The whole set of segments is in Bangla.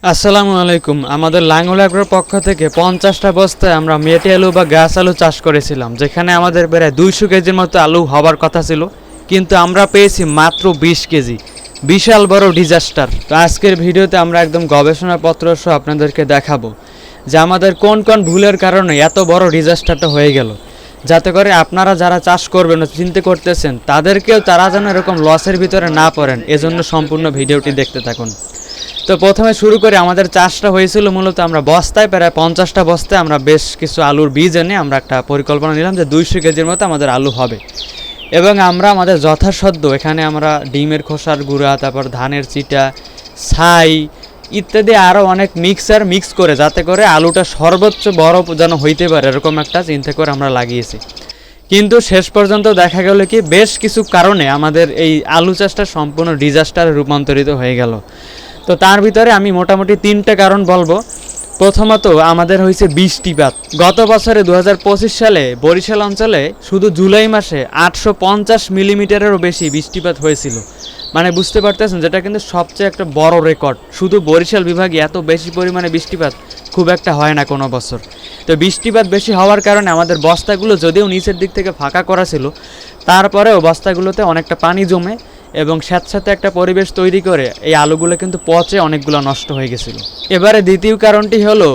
আসসালামু আলাইকুম। আমাদের লাঙ্গল এগ্রোর পক্ষ থেকে 50টা বস্তায় আমরা মেটে আলু বা গাছ আলু চাষ করেছিলাম, যেখানে আমাদের প্রায় 200 কেজির মতো আলু হবার কথা ছিল, কিন্তু আমরা পেয়েছি মাত্র 20 কেজি। বিশাল বড় ডিজাস্টার। তো আজকের ভিডিওতে আমরা একদম গবেষণাপত্র সহ আপনাদেরকে দেখাবো যে আমাদের কোন কোন ভুলের কারণে এত বড় ডিজাস্টারটা হয়ে গেল, যাতে করে আপনারা যারা চাষ করবেন চিন্তা করতেছেন তাদেরকেও তারা যেন এরকম লসের ভিতরে না পড়েন। এজন্য সম্পূর্ণ ভিডিওটি দেখতে থাকুন। তো প্রথমে শুরু করে আমাদের চাষটা হয়েছিল মূলত আমরা বস্তায় প্রায় 50টা বস্তায় আমরা বেশ কিছু আলুর বীজ এনে আমরা একটা পরিকল্পনা নিলাম যে 200 কেজির মতো আমাদের আলু হবে, এবং আমরা আমাদের যথাসাধ্য এখানে আমরা ডিমের খোসার গুঁড়া, তারপর ধানের চিটা, ছাই ইত্যাদি আরও অনেক মিক্স করে যাতে করে আলুটা সর্বোচ্চ বড় যেন হইতে পারে এরকম একটা চিন্তা করে আমরা লাগিয়েছি। কিন্তু শেষ পর্যন্ত দেখা গেল কি বেশ কিছু কারণে আমাদের এই আলু চাষটা সম্পূর্ণ ডিজাস্টারে রূপান্তরিত হয়ে গেল। তো তার ভিতরে আমি মোটামুটি 3টে কারণ বলবো। প্রথমত আমাদের হয়েছে বৃষ্টিপাত। গত বছরে 2025 সালে বরিশাল অঞ্চলে শুধু জুলাই মাসে 850 মিলিমিটারেরও বেশি বৃষ্টিপাত হয়েছিল। মানে বুঝতে পারতেছেন, যেটা কিন্তু সবচেয়ে একটা বড় রেকর্ড। শুধু বরিশাল বিভাগে এত বেশি পরিমাণে বৃষ্টিপাত খুব একটা হয় না কোনো বছর। তো বৃষ্টিপাত বেশি হওয়ার কারণে আমাদের বস্তাগুলো যদিও নিচের দিক থেকে ফাঁকা করা ছিল, তারপরেও বস্তাগুলোতে অনেকটা পানি জমে এবং স্যাঁতস্যাঁতে একটা পরিবেশ তৈরি করে এই আলুগুলো কিন্তু পচে অনেকগুলো নষ্ট হয়ে গেছিল। এবারে দ্বিতীয় কারণটি হলো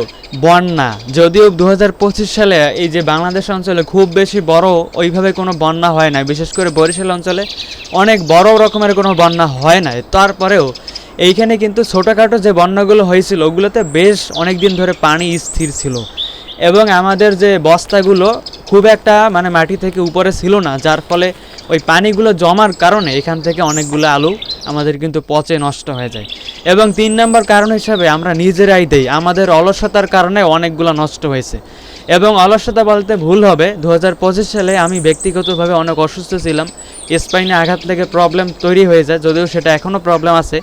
বন্যা। যদিও 2025 সালে এই যে বাংলাদেশ অঞ্চলে খুব বেশি বড় ওইভাবে কোনো বন্যা হয় না, বিশেষ করে বরিশাল অঞ্চলে অনেক বড় রকমের কোনো বন্যা হয় না, তারপরেও এইখানে কিন্তু ছোটোখাটো যে বন্যাগুলো হয়েছিল ওগুলোতে বেশ অনেক দিন ধরে পানি স্থির ছিল, এবং আমাদের যে বস্তাগুলো খুব একটা মানে মাটি থেকে উপরে ছিল না, যার ফলে ওই পানিগুলো জমার কারণে এখান থেকে অনেকগুলো আলু আমাদের কিন্তু পচে নষ্ট হয়ে যায়। এবং 3 নম্বর কারণ হিসাবে আমরা নিজেরাই দেই, আমাদের অলসতার কারণে অনেকগুলো নষ্ট হয়েছে। এবং অলসতা বলতে ভুল হবে, 2025 সালে আমি ব্যক্তিগতভাবে অনেক অসুস্থ ছিলাম, স্পাইনে আঘাত লেগে প্রবলেম তৈরি হয়ে যায়, যদিও সেটা এখনও প্রবলেম আছে।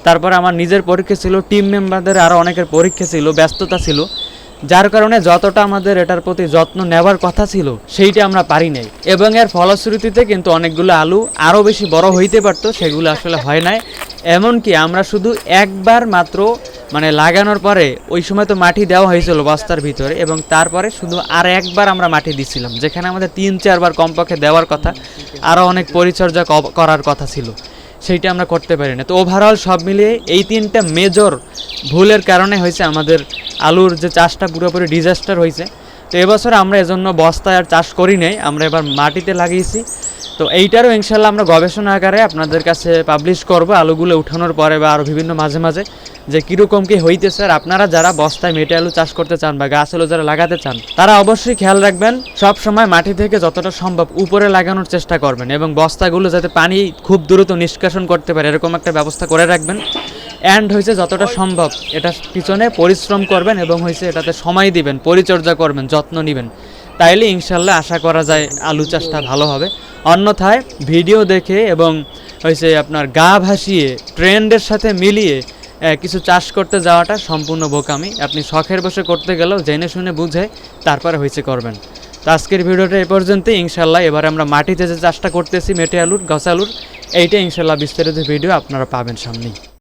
তারপরে আমার নিজের পরীক্ষা ছিল, টিম মেম্বারদের আরও অনেকের পরীক্ষা ছিল, ব্যস্ততা ছিল, যার কারণে যতটা আমাদের এটার প্রতি যত্ন নেওয়ার কথা ছিল সেইটা আমরা পারি নাই, এবং এর ফলশ্রুতিতে কিন্তু অনেকগুলো আলু আরও বেশি বড় হইতে পারতো, সেগুলো আসলে হয় নাই। এমনকি আমরা শুধু একবার মাত্র মানে লাগানোর পরে ওই সময় তো মাটি দেওয়া হয়েছিল বস্তার ভিতরে, এবং তারপরে শুধু আর একবার আমরা মাটি দিছিলাম, যেখানে আমাদের 3-4 বার কমপক্ষে দেওয়ার কথা, আরও অনেক পরিচর্যা করার কথা ছিল, সেইটা আমরা করতে পারি না। তো ওভারঅল সব মিলিয়ে এই 3টা মেজর ভুলের কারণে হয়েছে আমাদের আলুর যে চাষটা পুরোপুরি ডিজাস্টার হয়েছে। তো এবছর আমরা এজন্য বস্তায় আর চাষ করি নাই, আমরা এবার মাটিতে লাগিয়েছি। তো এইটারও ইনশাল্লাহ আমরা গবেষণা আকারে আপনাদের কাছে পাবলিশ করব আলুগুলো উঠানোর পরে বা আরও বিভিন্ন মাঝে মাঝে যে কীরকম কী হইতেছে। আর আপনারা যারা বস্তায় মেটে আলু চাষ করতে চান বা গাছ আলু যারা লাগাতে চান, তারা অবশ্যই খেয়াল রাখবেন সব সময় মাটি থেকে যতটা সম্ভব উপরে লাগানোর চেষ্টা করবেন, এবং বস্তাগুলো যাতে পানি খুব দ্রুত নিষ্কাশন করতে পারে এরকম একটা ব্যবস্থা করে রাখবেন। অ্যান্ড হয়েছে যতটা সম্ভব এটার পিছনে পরিশ্রম করবেন, এবং হয়েছে এটাতে সময় দিবেন, পরিচর্যা করবেন, যত্ন নেবেন, তাইলে ইনশাল্লাহ আশা করা যায় আলু চাষটা ভালো হবে। অন্যথায় ভিডিও দেখে এবং হয়েছে আপনার গা ভাসিয়ে ট্রেন্ডের সাথে মিলিয়ে কিছু চাষ করতে যাওয়াটা সম্পূর্ণ বোকামি। আপনি শখের বসে করতে গেলেও জেনে শুনে বুঝে তারপরে হয়েছে করবেন। তো আজকের ভিডিওটা এ পর্যন্তই। ইনশাল্লাহ এবার আমরা মাটিতে যে চাষটা করতেছি মেটে আলুর, গাছ আলুর, এইটা ইনশাল্লাহ বিস্তারিত ভিডিও আপনারা পাবেন সামনেই।